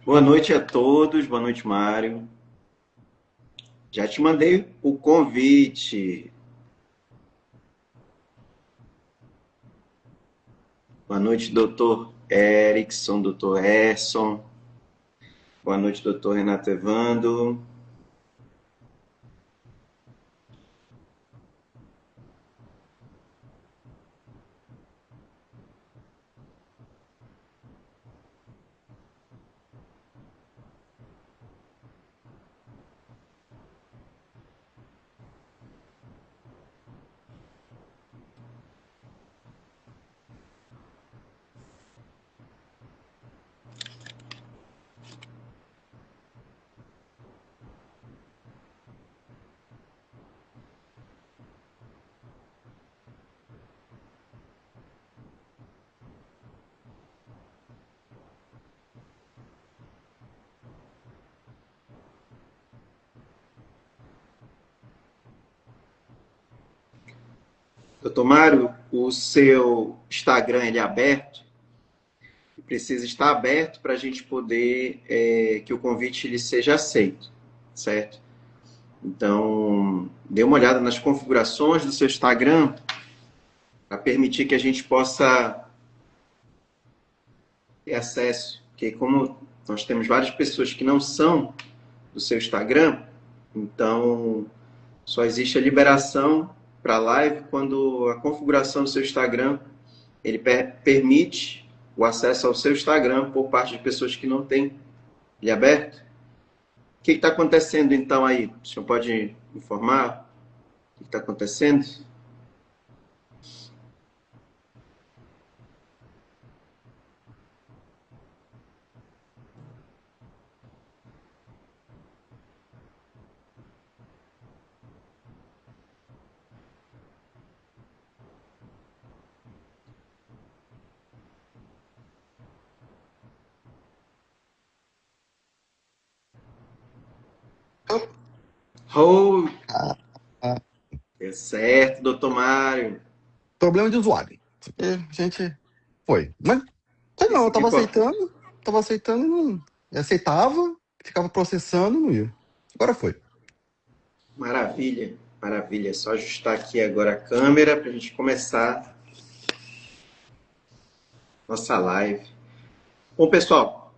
Boa noite a todos, boa noite, Mário. Já te mandei o convite. Boa noite, doutor Erickson, doutor Erson. Boa noite, doutor Renato Evando. Doutor Mário, o seu Instagram ele é aberto? Precisa estar aberto para a gente poder que o convite ele seja aceito, certo? Então, dê uma olhada nas configurações do seu Instagram para permitir que a gente possa ter acesso, porque como nós temos várias pessoas que não são do seu Instagram, então só existe a liberação para live quando a configuração do seu Instagram ele permite o acesso ao seu Instagram por parte de pessoas que não têm ele aberto. O que está acontecendo então aí? O senhor pode informar o que está acontecendo? Oh, Ah, ah, é certo, doutor Mário. problema de usuário. Porque a gente foi. Mas sei não, eu Isso que importa. tava aceitando, não. Eu aceitava, ficava processando, não ia. Agora foi. Maravilha, maravilha. É só ajustar aqui agora a câmera para a gente começar nossa live. Bom, pessoal,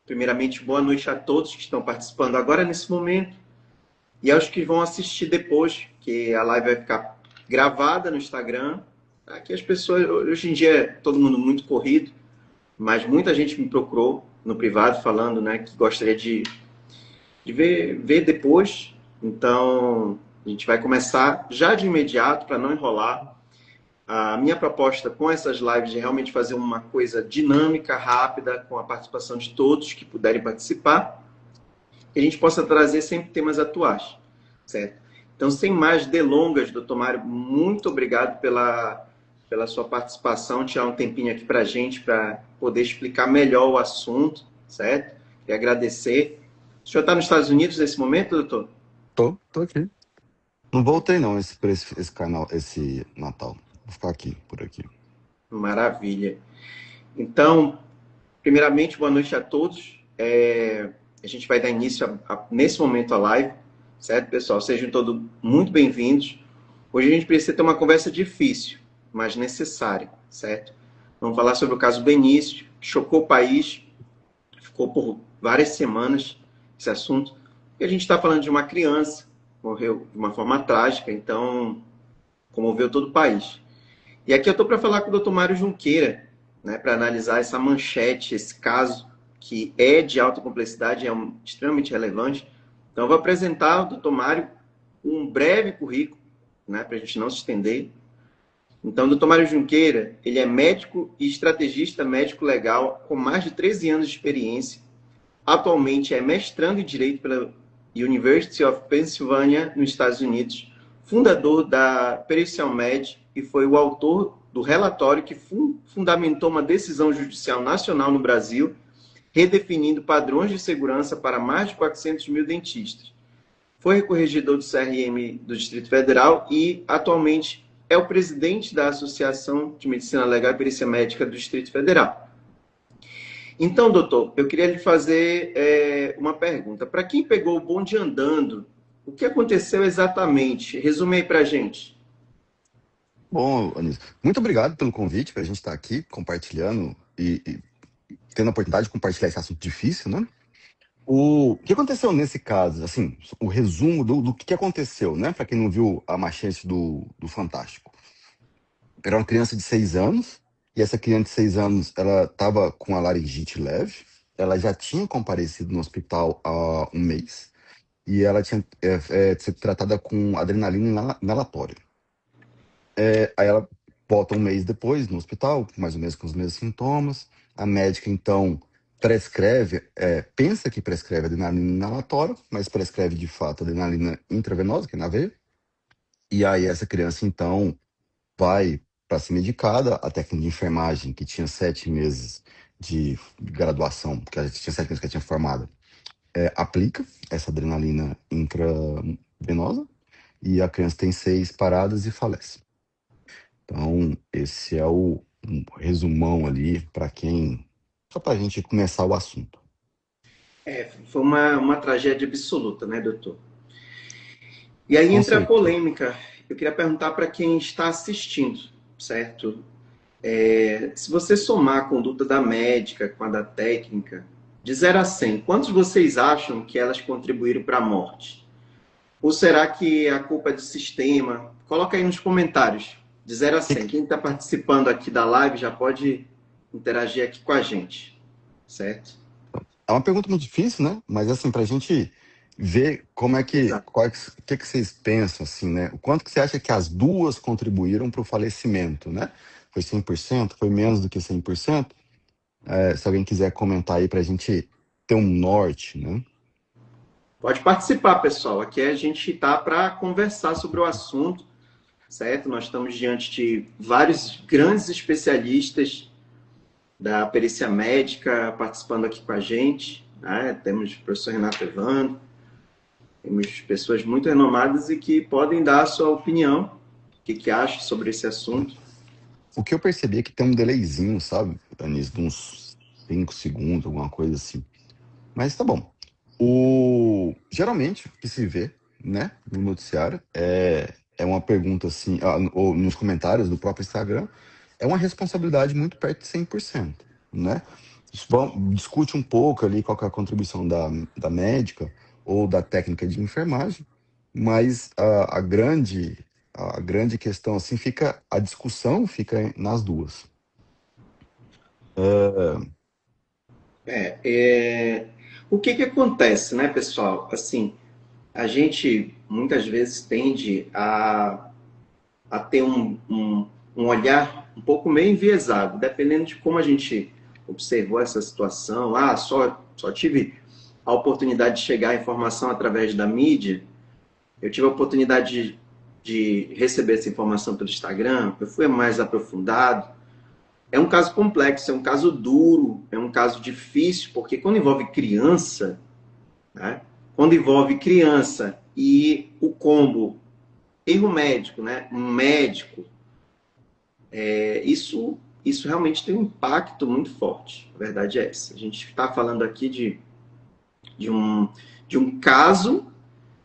primeiramente, boa noite a todos que estão participando agora nesse momento e aos que vão assistir depois, que a live vai ficar gravada no Instagram. Aqui as pessoas, hoje em dia, é todo mundo muito corrido, mas muita gente me procurou no privado falando, né, que gostaria de ver depois. Então, a gente vai começar já de imediato, para não enrolar. A minha proposta com essas lives é realmente fazer uma coisa dinâmica, rápida, com a participação de todos que puderem participar, que a gente possa trazer sempre temas atuais, certo? Então, sem mais delongas, doutor Mário, muito obrigado pela sua participação, tirar um tempinho aqui para a gente, para poder explicar melhor o assunto, certo? E agradecer. O senhor está nos Estados Unidos nesse momento, doutor? Tô aqui. Não voltei não pra esse canal, esse Natal. Vou ficar aqui, por aqui. Maravilha. Então, primeiramente, boa noite a todos. A gente vai dar início nesse momento à live, certo, pessoal? Sejam todos muito bem-vindos. Hoje a gente precisa ter uma conversa difícil, mas necessária, certo? Vamos falar sobre o caso Benício, que chocou o país, ficou por várias semanas esse assunto, e a gente está falando de uma criança, morreu de uma forma trágica, então comoveu todo o país. E aqui eu estou para falar com o doutor Mário Junqueira, né, para analisar essa manchete, esse caso que é de alta complexidade, extremamente relevante. Então, eu vou apresentar ao doutor Mário um breve currículo, né, para a gente não se estender. Então, o doutor Mário Junqueira, ele é médico e estrategista médico legal com mais de 13 anos de experiência. Atualmente é mestrando em Direito pela University of Pennsylvania, nos Estados Unidos, fundador da Pericial Med e foi o autor do relatório que fundamentou uma decisão judicial nacional no Brasil, redefinindo padrões de segurança para mais de 400 mil dentistas. Foi corregedor do CRM do Distrito Federal e, atualmente, é o presidente da Associação de Medicina Legal e Perícia Médica do Distrito Federal. Então, doutor, eu queria lhe fazer uma pergunta. Para quem pegou o bonde andando, o que aconteceu exatamente? Resume aí para a gente. Bom, Anísio, muito obrigado pelo convite para a gente estar aqui compartilhando e tendo a oportunidade de compartilhar esse assunto difícil, né? O que aconteceu nesse caso, assim, o resumo do que aconteceu, né? Para quem não viu a machete do Fantástico. Era uma criança de 6 anos, e essa criança de 6 anos, ela estava com a laringite leve, ela já tinha comparecido no hospital há um mês, e ela tinha sido tratada com adrenalina inalatória. Aí ela volta um mês depois no hospital, mais ou menos com os mesmos sintomas. A médica, então, prescreve, pensa que prescreve adrenalina inalatória, mas prescreve de fato adrenalina intravenosa, que é na veia. E aí essa criança, então, vai para ser medicada. A técnica de enfermagem, que tinha 7 meses de graduação, que ela tinha 7 meses que ela tinha formado, aplica essa adrenalina intravenosa, e a criança tem 6 paradas e falece. Então, esse é um resumão ali para quem. Só para a gente começar o assunto. Foi uma tragédia absoluta, né, doutor? E aí Com entra a certeza. polêmica. Eu queria perguntar para quem está assistindo, certo? Se você somar a conduta da médica com a da técnica, de 0 a 100, quantos vocês acham que elas contribuíram para a morte? Ou será que a culpa é do sistema? Coloca aí nos comentários, de 0 a Que 100. que- Quem está participando aqui da live já pode interagir aqui com a gente, certo? É uma pergunta muito difícil, né? Mas assim, para a gente ver como é que. Exato. O que vocês pensam, assim, né? O quanto que você acha que as duas contribuíram para o falecimento, né? Foi 100%? Foi menos do que 100%? Se alguém quiser comentar aí para a gente ter um norte, né? Pode participar, pessoal. Aqui a gente está para conversar sobre o assunto, certo? Nós estamos diante de vários grandes especialistas da perícia médica participando aqui com a gente, né? Temos o professor Renato Evandro, temos pessoas muito renomadas e que podem dar a sua opinião, o que acha sobre esse assunto. O que eu percebi é que tem um delayzinho, sabe, Anis, de uns 5 segundos, alguma coisa assim. Mas tá bom. Geralmente, o que se vê, né, no noticiário é uma pergunta assim, ou nos comentários do próprio Instagram, é uma responsabilidade muito perto de 100%, né? Discute um pouco ali qual que é a contribuição da médica ou da técnica de enfermagem, mas a grande questão, assim, a discussão fica nas duas. O que acontece, né, pessoal? Assim, a gente muitas vezes tende a ter um olhar um pouco meio enviesado, dependendo de como a gente observou essa situação. Só tive a oportunidade de chegar à informação através da mídia. Eu tive a oportunidade de receber essa informação pelo Instagram, eu fui mais aprofundado. É um caso complexo, é um caso duro, é um caso difícil, porque quando envolve criança, né? Quando envolve criança e o combo erro médico, né? Um médico, isso realmente tem um impacto muito forte. A verdade é essa. A gente está falando aqui de, um, de um caso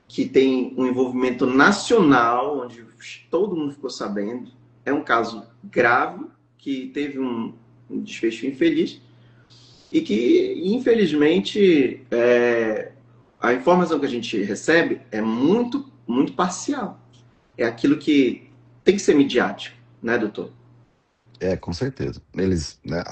que tem um envolvimento nacional, onde todo mundo ficou sabendo. É um caso grave, que teve um desfecho infeliz, e que, infelizmente, a informação que a gente recebe é muito, muito parcial. É aquilo que tem que ser midiático, né, doutor? Com certeza. Eles, né,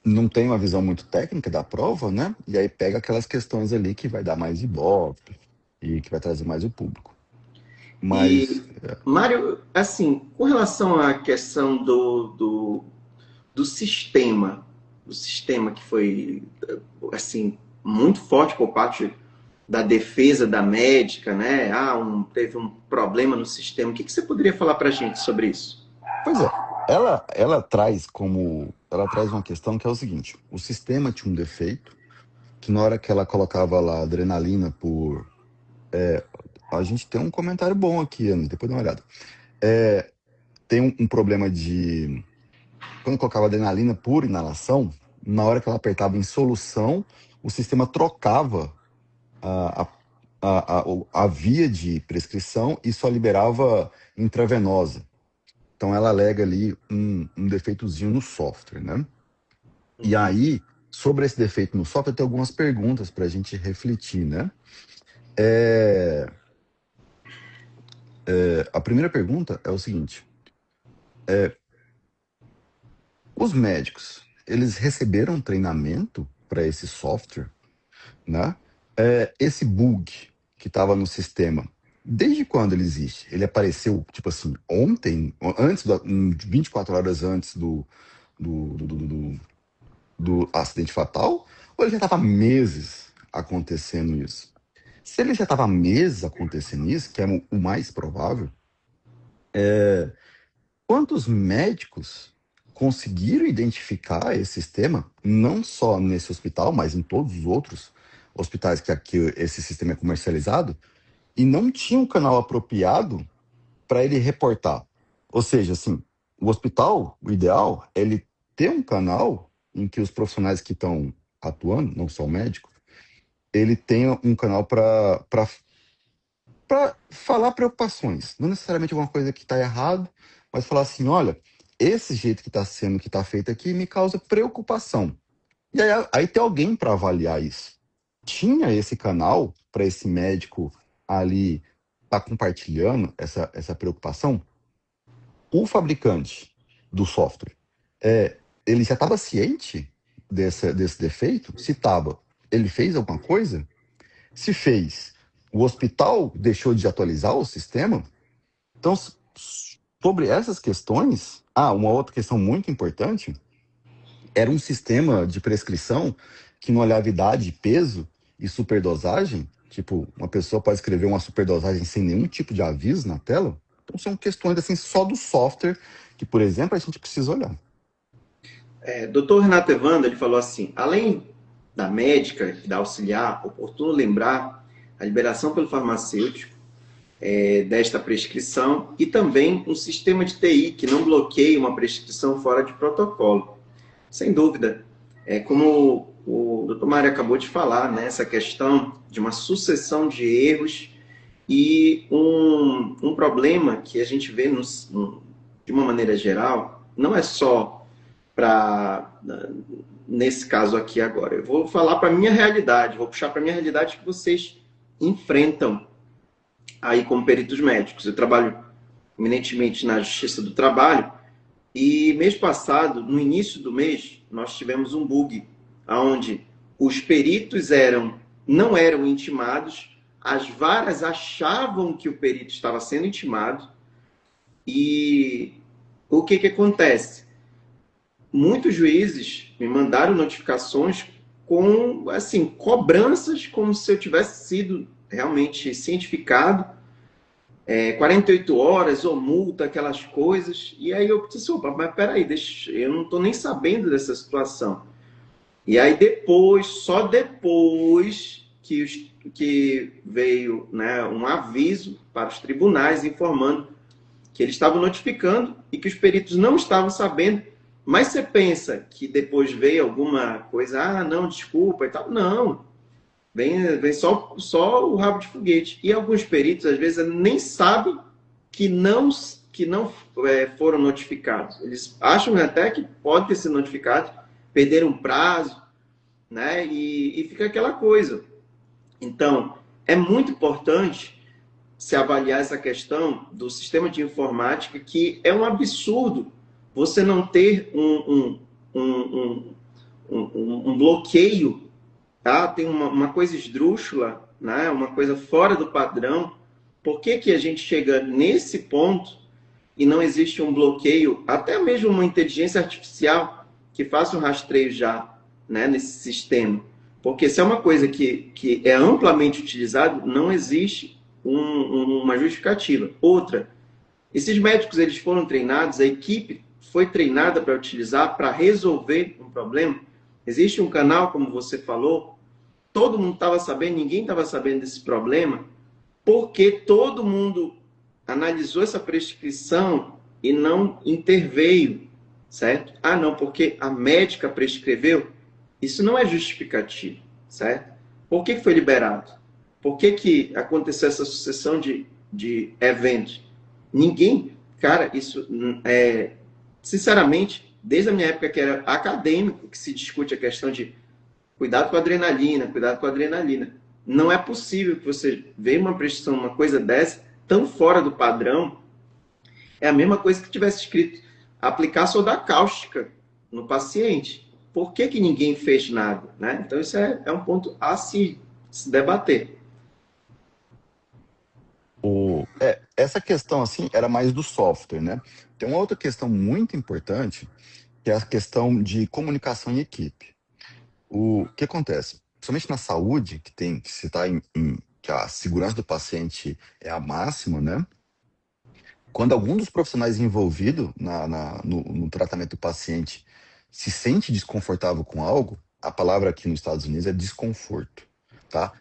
não tem uma visão muito técnica da prova, né? E aí pega aquelas questões ali que vai dar mais ibope e que vai trazer mais o público. Mas, E, Mário, assim, com relação à questão do sistema que foi, assim, muito forte por parte da defesa da médica, né? Teve um problema no sistema. O que você poderia falar para a gente sobre isso? pois é, ela traz uma questão que é o seguinte: o sistema tinha um defeito que na hora que ela colocava lá adrenalina a gente tem um comentário bom aqui, Ana, depois dá uma olhada. Tem um problema de quando colocava adrenalina por inalação, na hora que ela apertava em solução, o sistema trocava a, a via de prescrição e só liberava intravenosa. Então ela alega ali um defeitozinho no software, né? E aí, sobre esse defeito no software, tem algumas perguntas para a gente refletir, né? A primeira pergunta é o seguinte: os médicos, eles receberam treinamento para esse software, né? Esse bug que estava no sistema, desde quando ele existe? Ele apareceu, tipo assim, ontem, 24 horas antes do, do, do, do- do acidente fatal? Ou ele já estava meses acontecendo isso? Se ele já estava meses acontecendo isso, que é o mais provável, quantos médicos conseguiram identificar esse sistema, não só nesse hospital, mas em todos os outros hospitais que aqui esse sistema é comercializado, e não tinha um canal apropriado para ele reportar? Ou seja, assim, o hospital, o ideal é ele ter um canal em que os profissionais que estão atuando, não só o médico, ele tenha um canal para falar preocupações, não necessariamente alguma coisa que está errado, mas falar assim, olha, esse jeito que está sendo, que está feito aqui, me causa preocupação. E aí tem alguém para avaliar isso. Tinha esse canal para esse médico ali estar compartilhando essa preocupação? O fabricante do software, ele já estava ciente desse defeito? Se estava, ele fez alguma coisa? Se fez, o hospital deixou de atualizar o sistema? Então, sobre essas questões, uma outra questão muito importante, era um sistema de prescrição que não olhava idade, peso e superdosagem. Tipo, uma pessoa pode escrever uma superdosagem sem nenhum tipo de aviso na tela. Então, são questões assim só do software que, por exemplo, a gente precisa olhar. Dr. Renato Evandro, ele falou assim, além da médica e da auxiliar, oportuno lembrar a liberação pelo farmacêutico desta prescrição e também um sistema de TI que não bloqueie uma prescrição fora de protocolo. Sem dúvida, como o Dr. Mário acabou de falar, né, essa questão de uma sucessão de erros e um problema que a gente vê de uma maneira geral, não é só nesse caso aqui agora. Eu vou falar para a minha realidade, vou puxar para a minha realidade que vocês enfrentam aí como peritos médicos. Eu trabalho eminentemente na Justiça do Trabalho e mês passado, no início do mês, nós tivemos um bug onde os peritos não eram intimados, as varas achavam que o perito estava sendo intimado e o que acontece? Muitos juízes me mandaram notificações com, assim, cobranças como se eu tivesse sido realmente cientificado, 48 horas ou multa, aquelas coisas. E aí eu disse, opa, mas peraí, eu não estou nem sabendo dessa situação. E aí depois, só depois que veio, né, um aviso para os tribunais informando que eles estavam notificando e que os peritos não estavam sabendo. Mas você pensa que depois veio alguma coisa, não, desculpa e tal. Não, vem só o rabo de foguete. E alguns peritos, às vezes, nem sabem que não foram notificados. Eles acham até que pode ter sido notificado, perderam prazo, né? E fica aquela coisa. Então, é muito importante se avaliar essa questão do sistema de informática, que é um absurdo você não ter um bloqueio, tá? Tem uma coisa esdrúxula, né? Uma coisa fora do padrão. Por que a gente chega nesse ponto e não existe um bloqueio, até mesmo uma inteligência artificial que faça um rastreio já, né, nesse sistema? Porque se é uma coisa que é amplamente utilizado, não existe uma justificativa. Outra, esses médicos eles foram treinados, a equipe foi treinada para utilizar, para resolver um problema. Existe um canal, como você falou, todo mundo estava sabendo, ninguém estava sabendo desse problema, porque todo mundo analisou essa prescrição e não interveio, certo? Não, porque a médica prescreveu. Isso não é justificativo, certo? Por que foi liberado? Por que aconteceu essa sucessão de eventos? Ninguém, cara, isso é, sinceramente, desde a minha época que era acadêmico, que se discute a questão de cuidado com a adrenalina, cuidado com a adrenalina. Não é possível que você veja uma prescrição, uma coisa dessa, tão fora do padrão. É a mesma coisa que tivesse escrito aplicar soda cáustica no paciente. Por que ninguém fez nada? Né? Então, isso é um ponto a se debater. Essa questão, assim, era mais do software, né? Tem uma outra questão muito importante, que é a questão de comunicação em equipe. O que acontece? Principalmente na saúde, que se está que a segurança do paciente é a máxima, né? Quando algum dos profissionais envolvido no tratamento do paciente se sente desconfortável com algo, a palavra aqui nos Estados Unidos é desconforto, tá?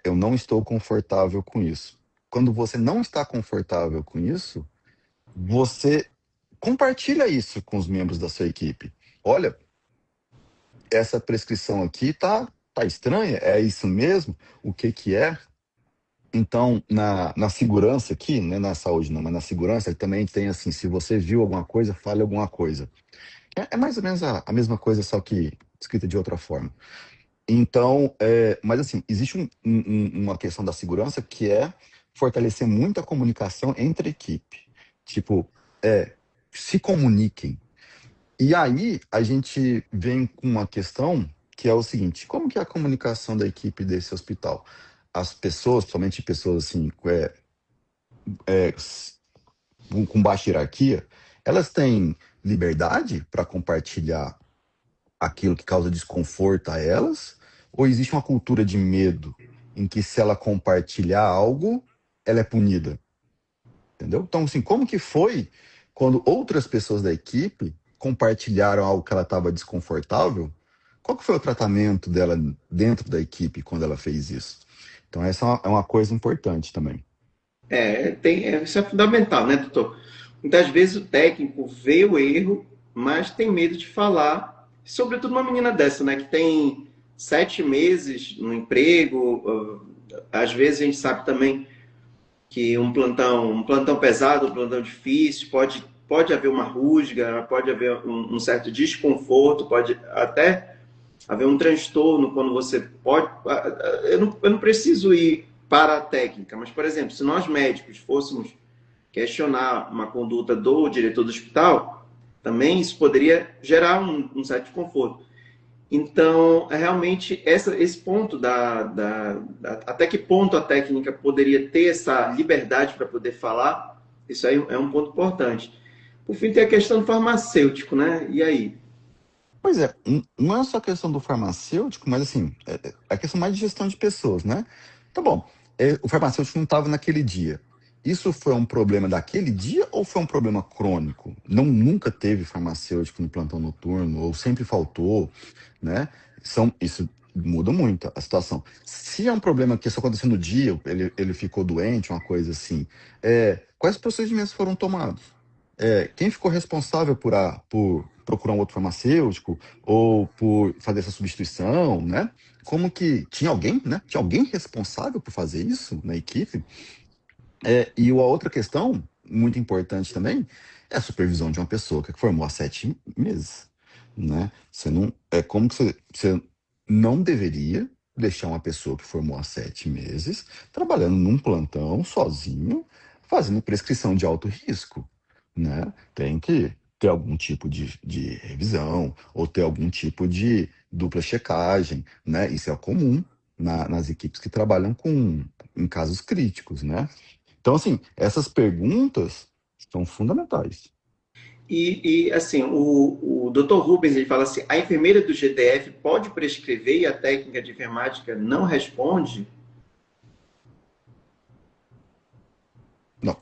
Eu não estou confortável com isso. Quando você não está confortável com isso, você compartilha isso com os membros da sua equipe. Olha, essa prescrição aqui tá estranha, é isso mesmo? O que que é? Então, na segurança aqui, né, na saúde não, mas na segurança também tem assim, se você viu alguma coisa, fale alguma coisa. É mais ou menos a mesma coisa, só que escrita de outra forma. Então, mas assim, existe uma questão da segurança que é fortalecer muito a comunicação entre a equipe. Tipo, se comuniquem. E aí, a gente vem com uma questão que é o seguinte, como que é a comunicação da equipe desse hospital? As pessoas, somente pessoas assim, com baixa hierarquia, elas têm liberdade para compartilhar aquilo que causa desconforto a elas? Ou existe uma cultura de medo em que se ela compartilhar algo, ela é punida? Entendeu? Então, assim, como que foi quando outras pessoas da equipe compartilharam algo que ela estava desconfortável? Qual que foi o tratamento dela dentro da equipe quando ela fez isso? Então, essa é uma coisa importante também. Isso é fundamental, né, doutor? Muitas vezes o técnico vê o erro, mas tem medo de falar. Sobretudo uma menina dessa, né, que tem 7 meses no emprego. Às vezes a gente sabe também que um plantão pesado, um plantão difícil, pode haver uma rusga, pode haver um certo desconforto, pode até haver um transtorno quando você pode. Eu não preciso ir para a técnica, mas, por exemplo, se nós médicos fôssemos questionar uma conduta do diretor do hospital, também isso poderia gerar um certo desconforto. Então, realmente, esse ponto até que ponto a técnica poderia ter essa liberdade para poder falar, isso aí é um ponto importante. Por fim, tem a questão do farmacêutico, né? E aí? Pois é, não é só questão do farmacêutico, mas assim, é questão mais de gestão de pessoas, né? Tá bom, o farmacêutico não estava naquele dia. Isso foi um problema daquele dia ou foi um problema crônico? Não, nunca teve farmacêutico no plantão noturno, ou sempre faltou, né? Isso muda muito a situação. Se é um problema que só aconteceu no dia, ele ficou doente, uma coisa assim, quais procedimentos foram tomados? Quem ficou responsável por procurar um outro farmacêutico ou por fazer essa substituição, né? Como que tinha alguém, né? Tinha alguém responsável por fazer isso na equipe? E a outra questão, muito importante também, é a supervisão de uma pessoa que formou há 7 meses, né? Você não, como que você não deveria deixar uma pessoa que formou há 7 meses trabalhando num plantão sozinho, fazendo prescrição de alto risco, né? Tem que ter algum tipo de revisão ou ter algum tipo de dupla checagem, né? Isso é comum nas equipes que trabalham em casos críticos, né? Então, assim, essas perguntas são fundamentais. Assim, o Dr. Rubens ele fala assim: a enfermeira do GDF pode prescrever e a técnica de enfermática não responde? Não,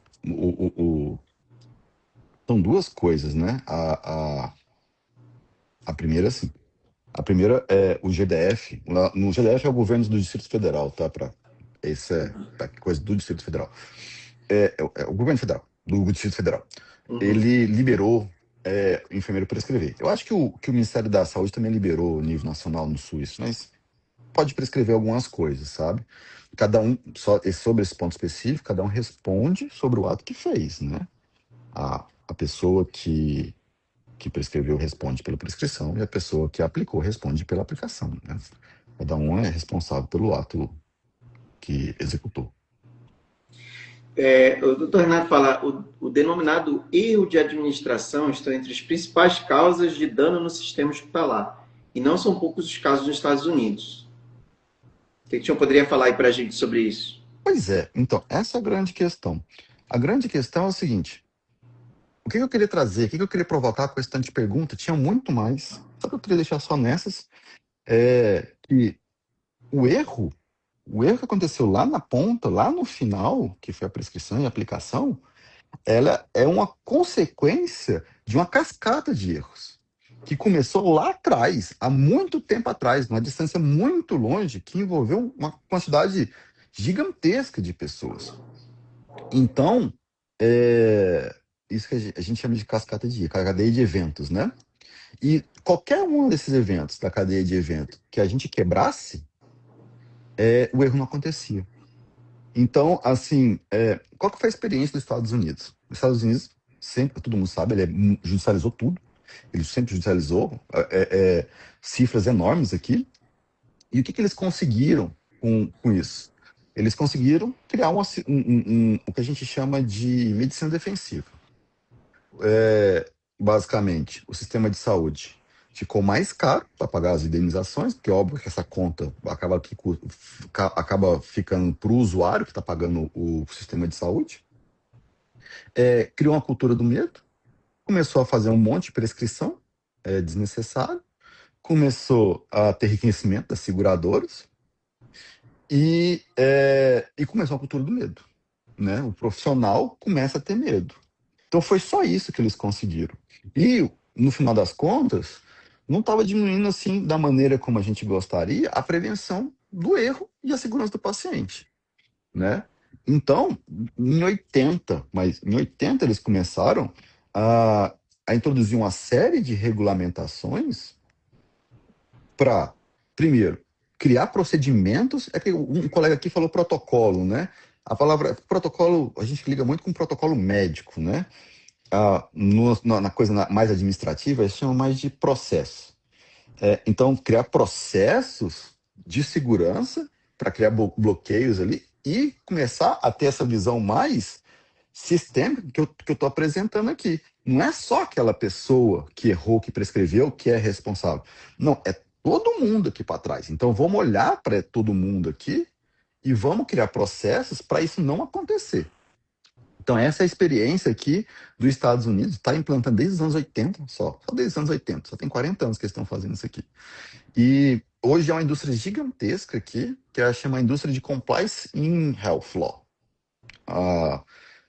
são duas coisas, né? A primeira, sim. A primeira é o GDF. No GDF é o governo do Distrito Federal, tá? Essa coisa do Distrito Federal. É o governo federal, do Distrito Federal. Uhum. Ele liberou o enfermeiro prescrever. Eu acho que o Ministério da Saúde também liberou o nível nacional no SUS, mas pode prescrever algumas coisas, sabe? Cada um, sobre esse ponto específico, cada um responde sobre o ato que fez, né? A pessoa que prescreveu responde pela prescrição e a pessoa que aplicou responde pela aplicação, né? Cada um é responsável pelo ato que executou. O doutor Renato fala, o denominado erro de administração está entre as principais causas de dano no sistema hospitalar, e não são poucos os casos nos Estados Unidos. O que o senhor poderia falar aí para a gente sobre isso? Pois é, então, essa é a grande questão. A grande questão é o seguinte: o que eu queria trazer, o que eu queria provocar com esse tanto de pergunta, tinha muito mais, só que eu queria deixar só nessas, que o erro que aconteceu lá na ponta, lá no final, que foi a prescrição e a aplicação, ela é uma consequência de uma cascata de erros, que começou lá atrás, há muito tempo atrás, numa distância muito longe, que envolveu uma quantidade gigantesca de pessoas. Então, isso que a gente chama de cascata de cadeia de eventos, né? E qualquer um desses eventos, da cadeia de evento, que a gente quebrasse, o erro não acontecia. Então, assim, qual que foi a experiência dos Estados Unidos? Os Estados Unidos, sempre, todo mundo sabe, ele judicializou tudo. Ele sempre judicializou cifras enormes aqui. E o que eles conseguiram com isso? Eles conseguiram criar o que a gente chama de medicina defensiva. Basicamente, o sistema de saúde ficou mais caro para pagar as indenizações, porque é óbvio que essa conta acaba ficando para o usuário que está pagando o sistema de saúde. Criou uma cultura do medo, começou a fazer um monte de prescrição desnecessária, começou a ter reconhecimento das seguradoras e começou a cultura do medo, né? O profissional começa a ter medo. Então foi só isso que eles conseguiram. E, no final das contas, não estava diminuindo assim da maneira como a gente gostaria a prevenção do erro e a segurança do paciente, né? Então, em 80 eles começaram a, a introduzir uma série de regulamentações para, primeiro, criar procedimentos. É que um colega aqui falou protocolo, né? A palavra protocolo, a gente liga muito com protocolo médico, né? Na coisa mais administrativa, eles chamam mais de processo. Então, criar processos de segurança para criar bloqueios ali e começar a ter essa visão mais sistêmica que eu estou apresentando aqui. Não é só aquela pessoa que errou, que prescreveu, que é responsável. Não, é todo mundo aqui para trás. Então, vamos olhar para todo mundo aqui e vamos criar processos para isso não acontecer. Então, essa é a experiência aqui dos Estados Unidos, está implantando desde os anos 80, só desde os anos 80, só tem 40 anos que eles estão fazendo isso aqui. E hoje é uma indústria gigantesca aqui, que é chama indústria de Compliance in Health Law,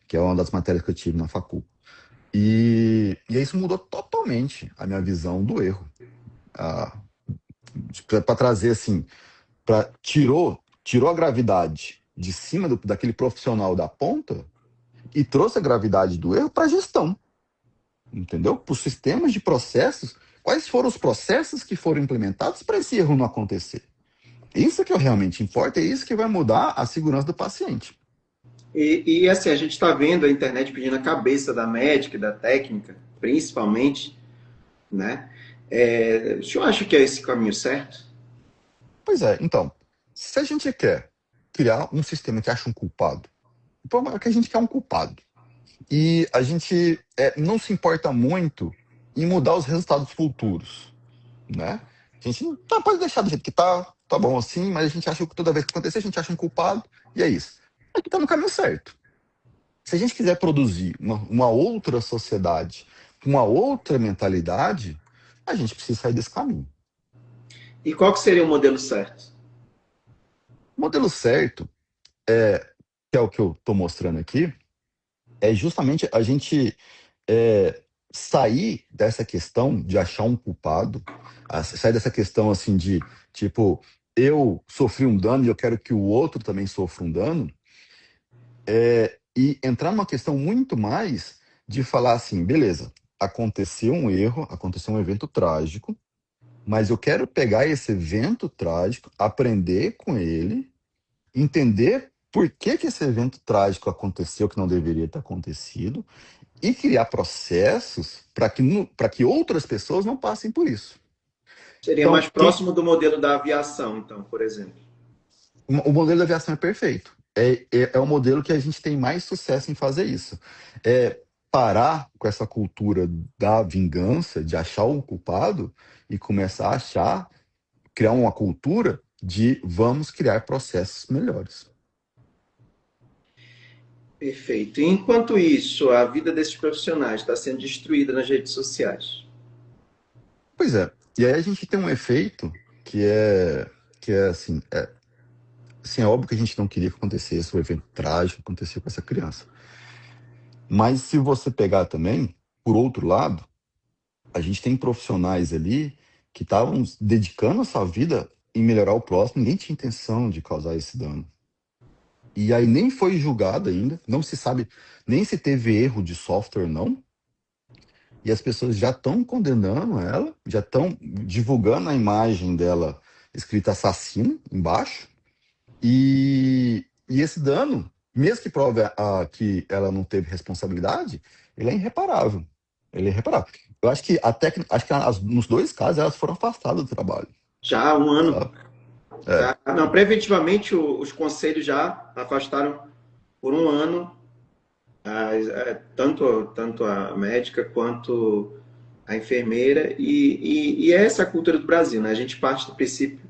que é uma das matérias que eu tive na facul. E isso mudou totalmente a minha visão do erro. Para trazer assim, tirou a gravidade de cima daquele profissional da ponta e trouxe a gravidade do erro para a gestão, entendeu? Para os sistemas de processos, quais foram os processos que foram implementados para esse erro não acontecer? Isso que realmente importa, é isso que vai mudar a segurança do paciente. E assim, a gente está vendo a internet pedindo a cabeça da médica e da técnica, principalmente, né? O senhor acha que é esse caminho certo? Pois é, então, se a gente quer criar um sistema que acha um culpado, então é que a gente quer um culpado. E a gente não se importa muito em mudar os resultados futuros, né? A gente não pode deixar do jeito que tá bom assim, mas a gente acha que toda vez que acontecer, a gente acha um culpado, e é isso. Aqui tá no caminho certo. Se a gente quiser produzir uma outra sociedade, uma outra mentalidade, a gente precisa sair desse caminho. E qual que seria o modelo certo? O modelo certo, que é o que eu estou mostrando aqui, é justamente a gente sair dessa questão de achar um culpado, sair dessa questão assim de, tipo, eu sofri um dano e eu quero que o outro também sofra um dano, e entrar numa questão muito mais de falar assim, beleza, aconteceu um erro, aconteceu um evento trágico, mas eu quero pegar esse evento trágico, aprender com ele, entender por que que esse evento trágico aconteceu que não deveria ter acontecido e criar processos para que outras pessoas não passem por isso. Seria Então, mais próximo do modelo da aviação, então, por exemplo. o modelo de aviação é perfeito. É o modelo que a gente tem mais sucesso em fazer isso. É parar com essa cultura da vingança, de achar o culpado e começar a achar, criar uma cultura de vamos criar processos melhores. Perfeito. E enquanto isso, a vida desses profissionais está sendo destruída nas redes sociais. Pois é. E aí a gente tem um efeito que é que é assim, é óbvio que a gente não queria que acontecesse o evento trágico que aconteceu com essa criança. Mas se você pegar também, por outro lado, a gente tem profissionais ali que estavam dedicando a sua vida em melhorar o próximo, ninguém tinha intenção de causar esse dano. E aí nem foi julgado ainda, não se sabe nem se teve erro de software ou não, e as pessoas já estão condenando ela, já estão divulgando a imagem dela escrita assassino embaixo, e esse dano, mesmo que prove que ela não teve responsabilidade, ele é irreparável. Ele é irreparável. Eu acho que acho que nos dois casos elas foram afastadas do trabalho, Já há um ano. sabe? É, Não, preventivamente os conselhos já afastaram por um ano tanto a médica quanto a enfermeira, e é essa a cultura do Brasil, né? A gente parte do princípio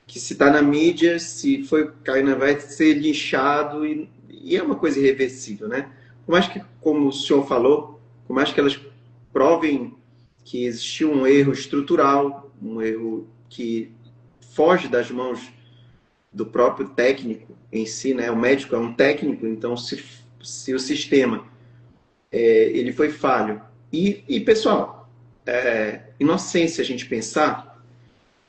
que se está na mídia, se foi cair vai ser linchado, e é uma coisa irreversível, né? Por mais que, como o senhor falou, por mais que elas provem que existiu um erro estrutural, um erro que foge das mãos do próprio técnico em si, né? O médico é um técnico, então se o sistema ele foi falho. Pessoal, inocência a gente pensar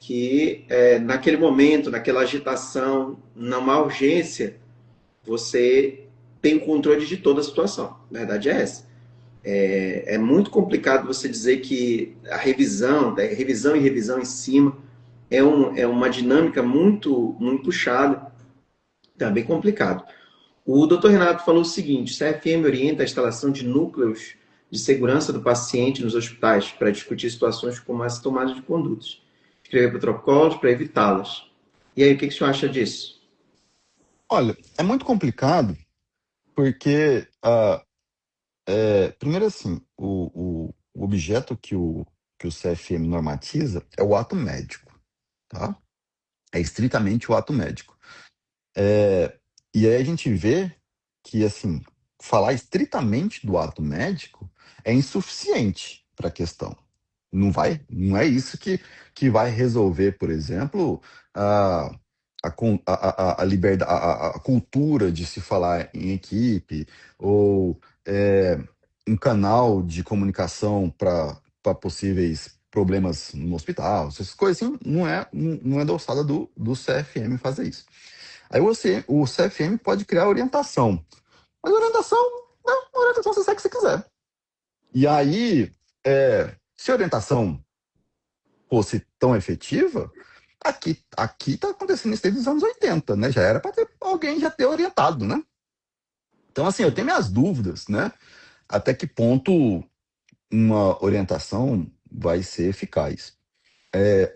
que naquele momento, naquela agitação, numa urgência, você tem o controle de toda a situação. A verdade é essa. É muito complicado você dizer que a revisão, revisão e revisão em cima, é uma dinâmica muito puxada, então é bem complicado. O Dr. Renato falou o seguinte: o CFM orienta a instalação de núcleos de segurança do paciente nos hospitais para discutir situações como essa tomada de condutas, escrever protocolos para evitá-las. E aí, o que o senhor acha disso? olha, é muito complicado porque, primeiro assim, o objeto que o CFM normatiza é o ato médico, tá? É estritamente o ato médico. É, e aí a gente vê que, assim, falar estritamente do ato médico é insuficiente para a questão. Não é isso que vai resolver, por exemplo, a, a liberdade, a cultura de se falar em equipe, ou é, um canal de comunicação para possíveis problemas no hospital. Essas coisas assim, não é da alçada do CFM fazer isso. Aí o CFM pode criar orientação. Mas orientação, não, orientação você segue se quiser. E aí, se a orientação fosse tão efetiva, aqui tá acontecendo isso desde os anos 80, né? Já era para ter alguém já ter orientado, né? Então, assim, eu tenho minhas dúvidas, né? Até que ponto uma orientação vai ser eficaz.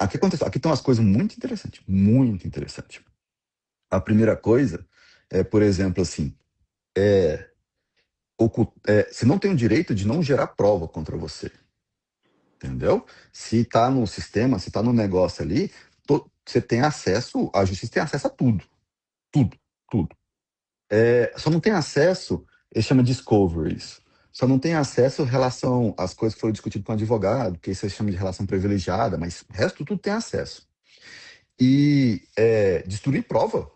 Aqui aconteceu, aqui tem umas coisas muito interessantes, muito interessantes. A primeira coisa é, por exemplo, assim, você não tem o direito de não gerar prova contra você, entendeu? Se está no sistema, se está no negócio ali, você tem acesso, a justiça tem acesso a tudo, tudo, tudo. Só não tem acesso, ele chama de discoveries, só não tem acesso em relação às coisas que foram discutidas com o advogado, que isso se chama de relação privilegiada, mas o resto tudo tem acesso. E destruir prova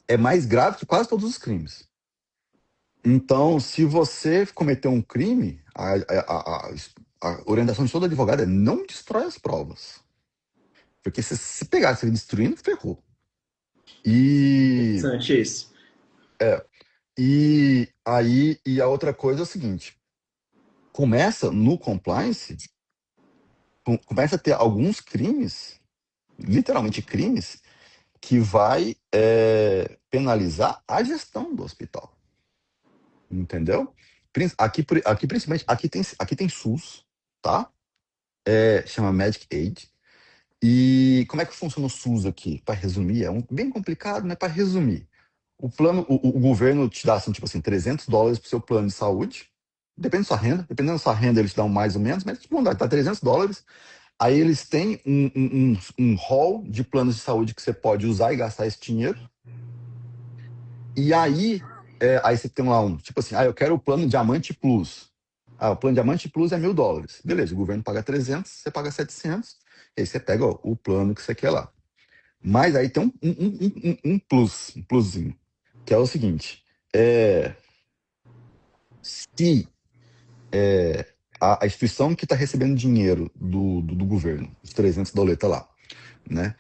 é mais grave que quase todos os crimes. Então, se você cometeu um crime, a orientação de todo advogado é não destrói as provas. Porque se pegasse ele destruindo, ferrou. E, Interessante isso. e aí, e a outra coisa é o seguinte: começa no compliance, começa a ter alguns crimes, literalmente crimes, que vai penalizar a gestão do hospital. Entendeu? Aqui principalmente, aqui tem SUS, tá? Chama Medic Aid. E como é que funciona o SUS aqui? Para resumir, bem complicado, mas para resumir, o governo te dá assim, tipo assim, $300 pro seu plano de saúde, depende da sua renda, dependendo da sua renda eles te dão mais ou menos, mas tipo, dá $300. Aí eles têm um hall de planos de saúde que você pode usar e gastar esse dinheiro. E aí você tem lá tipo assim, eu quero o plano Diamante Plus. O plano Diamante Plus é $1.000. Beleza, o governo paga 300, você paga 700, e aí você pega o plano que você quer lá. Mas aí tem um plusinho, que é o seguinte, se a instituição que está recebendo dinheiro do governo, os 300 doleta lá, né,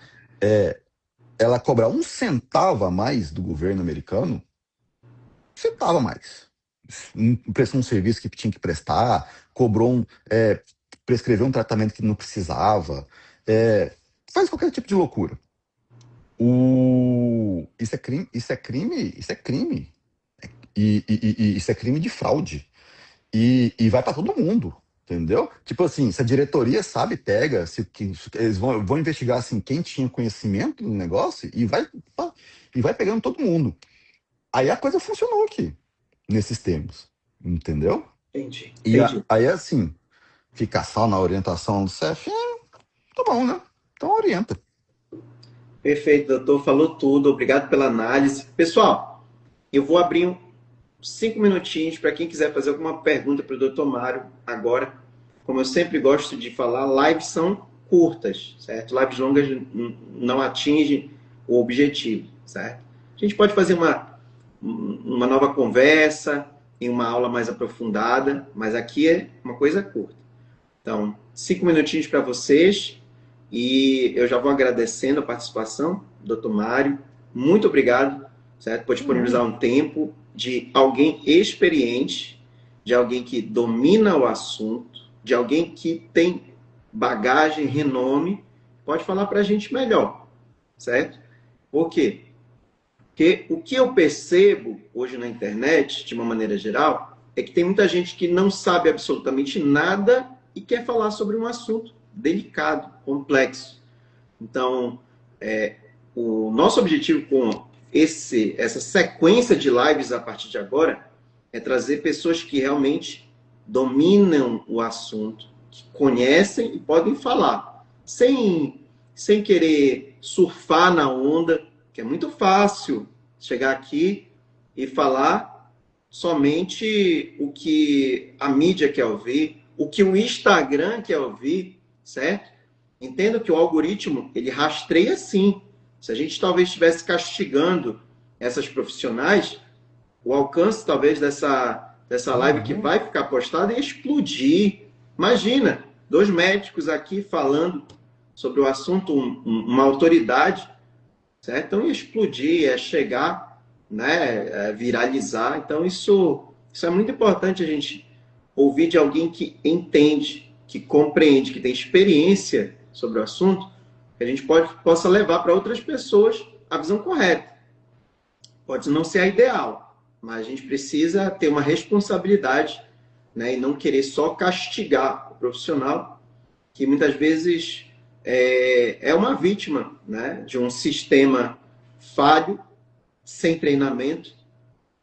ela cobrar um centavo a mais do governo americano, centavo a mais. Prestou um serviço que tinha que prestar, prescreveu um tratamento que não precisava, faz qualquer tipo de loucura. Isso é crime, isso é crime, isso é crime. E isso é crime de fraude. E vai para todo mundo, entendeu? Tipo assim, se a diretoria sabe, pega, eles vão investigar assim, quem tinha conhecimento do negócio e vai pegando todo mundo. Aí a coisa funcionou aqui, nesses termos, entendeu? Entendi, E entendi. aí assim, ficar só na orientação do CEF, tá bom, né? Então orienta. Perfeito, doutor, falou tudo. Obrigado pela análise. Pessoal, eu vou abrir 5 minutinhos para quem quiser fazer alguma pergunta para o doutor Mário agora. Como eu sempre gosto de falar, lives são curtas, certo? Lives longas não atingem o objetivo, certo? A gente pode fazer uma nova conversa em uma aula mais aprofundada, mas aqui é uma coisa curta. Então, 5 minutinhos para vocês e eu já vou agradecendo a participação do Dr. Mário. Muito obrigado, certo, por disponibilizar um tempo de alguém experiente, de alguém que domina o assunto, de alguém que tem bagagem, renome, pode falar para a gente melhor, certo? Por quê? Porque o que eu percebo hoje na internet, de uma maneira geral, é que tem muita gente que não sabe absolutamente nada e quer falar sobre um assunto delicado, complexo. Então, o nosso objetivo com essa sequência de lives a partir de agora é trazer pessoas que realmente dominam o assunto, que conhecem e podem falar, sem querer surfar na onda, que é muito fácil chegar aqui e falar somente o que a mídia quer ouvir, o que o Instagram quer ouvir, certo? Entenda que o algoritmo, ele rastreia sim. Se a gente talvez estivesse castigando essas profissionais, o alcance talvez dessa live que vai ficar postada ia explodir. Imagina, 2 médicos aqui falando sobre o assunto, uma autoridade, certo? Então ia explodir, ia chegar, né, viralizar. Então isso é muito importante a gente ouvir de alguém que entende, que compreende, que tem experiência sobre o assunto, que a gente possa levar para outras pessoas a visão correta. Pode não ser a ideal, mas a gente precisa ter uma responsabilidade, né, e não querer só castigar o profissional, que muitas vezes é uma vítima, né, de um sistema falho, sem treinamento,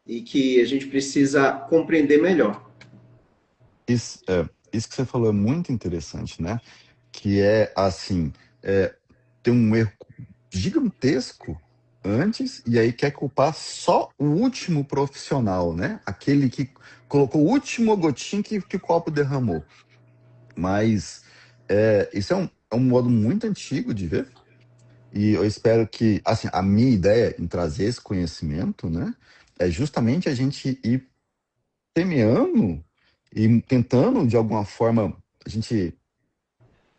e que a gente precisa compreender melhor. Isso que você falou é muito interessante, né? Que é assim, tem um erro gigantesco antes e aí quer culpar só o último profissional, né? Aquele que colocou o último gotinho que o copo derramou. Mas isso é um modo muito antigo de ver e eu espero que, assim, a minha ideia em trazer esse conhecimento, né, é justamente a gente ir semeando e tentando, de alguma forma, a gente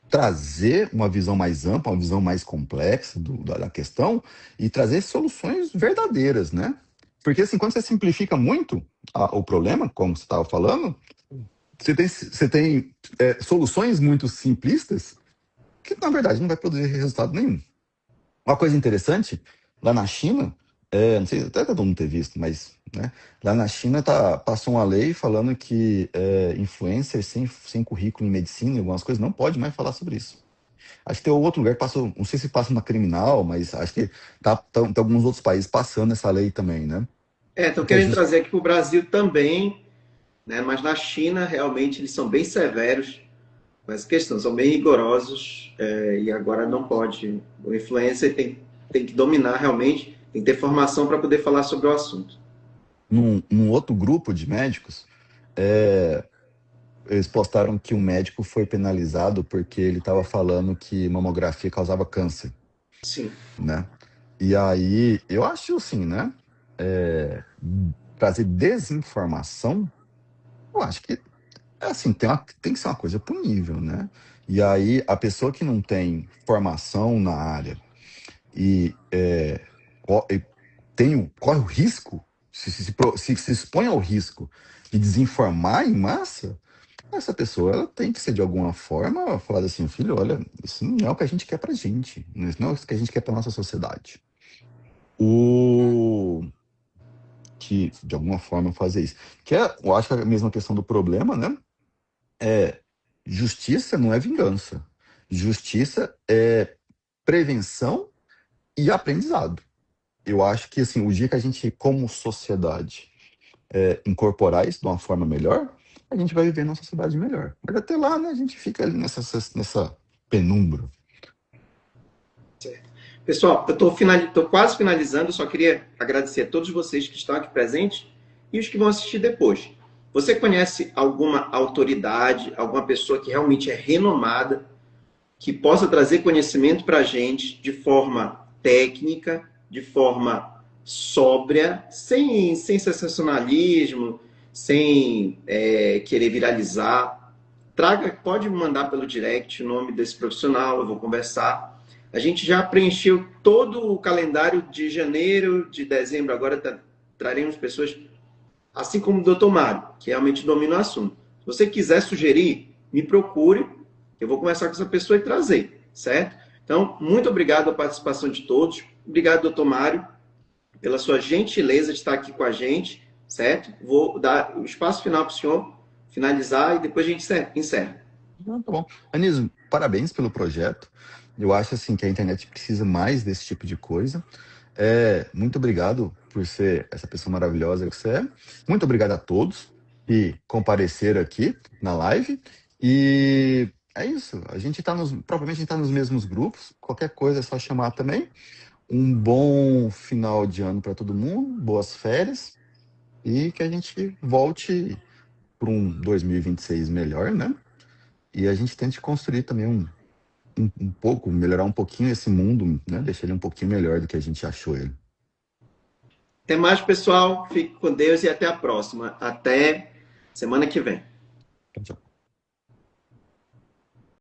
trazer uma visão mais ampla, uma visão mais complexa da questão e trazer soluções verdadeiras, né? Porque assim, quando você simplifica muito o problema, como você estava falando, você tem soluções muito simplistas que, na verdade, não vai produzir resultado nenhum. Uma coisa interessante, lá na China, não sei, até todo mundo ter visto, mas né, lá na China passou uma lei falando que influencers sem currículo em medicina e algumas coisas não pode mais falar sobre isso. Acho que tem outro lugar que passou, não sei se passa na criminal, mas acho que tem alguns outros países passando essa lei também, né? Estão Que é querendo just... trazer aqui para o Brasil também, né? Mas na China, realmente, eles são bem severos com essa questão, são bem rigorosos, e agora não pode. O influencer tem que dominar realmente, tem que ter formação para poder falar sobre o assunto. num outro grupo de médicos, é, eles postaram que um médico foi penalizado porque ele estava falando que mamografia causava câncer, Sim. né? E aí, eu acho assim, né? É, trazer desinformação, eu acho que assim, tem que ser uma coisa punível, né? E aí, a pessoa que não tem formação na área e corre o risco, se expõe ao risco de desinformar em massa, essa pessoa ela tem que ser de alguma forma falar assim, filho, olha, isso não é o que a gente quer pra gente, isso não é o que a gente quer pra nossa sociedade. O que de alguma forma fazer isso. Eu acho que é a mesma questão do problema, né? É justiça não é vingança. Justiça é prevenção e aprendizado. Eu acho que assim, o dia que a gente, como sociedade, incorporar isso de uma forma melhor, a gente vai viver numa sociedade melhor. Mas até lá, né, a gente fica ali nessa penumbra. Pessoal, eu estou quase finalizando, só queria agradecer a todos vocês que estão aqui presentes e os que vão assistir depois. Você conhece alguma autoridade, alguma pessoa que realmente é renomada, que possa trazer conhecimento para a gente de forma técnica, de forma sóbria, sem sensacionalismo, sem querer viralizar? Pode me mandar pelo direct o nome desse profissional, eu vou conversar. A gente já preencheu todo o calendário de janeiro, de dezembro, agora traremos pessoas, assim como o Dr. Mário, que realmente domina o assunto. Se você quiser sugerir, me procure, eu vou conversar com essa pessoa e trazer, certo? Então, muito obrigado pela participação de todos. Obrigado, Dr. Mário, pela sua gentileza de estar aqui com a gente, certo? Vou dar o espaço final para o senhor finalizar e depois a gente encerra. Então, tá bom. Anísio, parabéns pelo projeto. Eu acho assim que a internet precisa mais desse tipo de coisa. Muito obrigado por ser essa pessoa maravilhosa que você é. Muito obrigado a todos que compareceram aqui na live. E é isso. Provavelmente a gente está nos mesmos grupos. Qualquer coisa é só chamar também. Um bom final de ano para todo mundo, boas férias e que a gente volte para um 2026 melhor, né? E a gente tente construir também um pouco, melhorar um pouquinho esse mundo, né? Deixar ele um pouquinho melhor do que a gente achou ele. Até mais, pessoal. Fique com Deus e até a próxima. Até semana que vem. Tchau, tchau.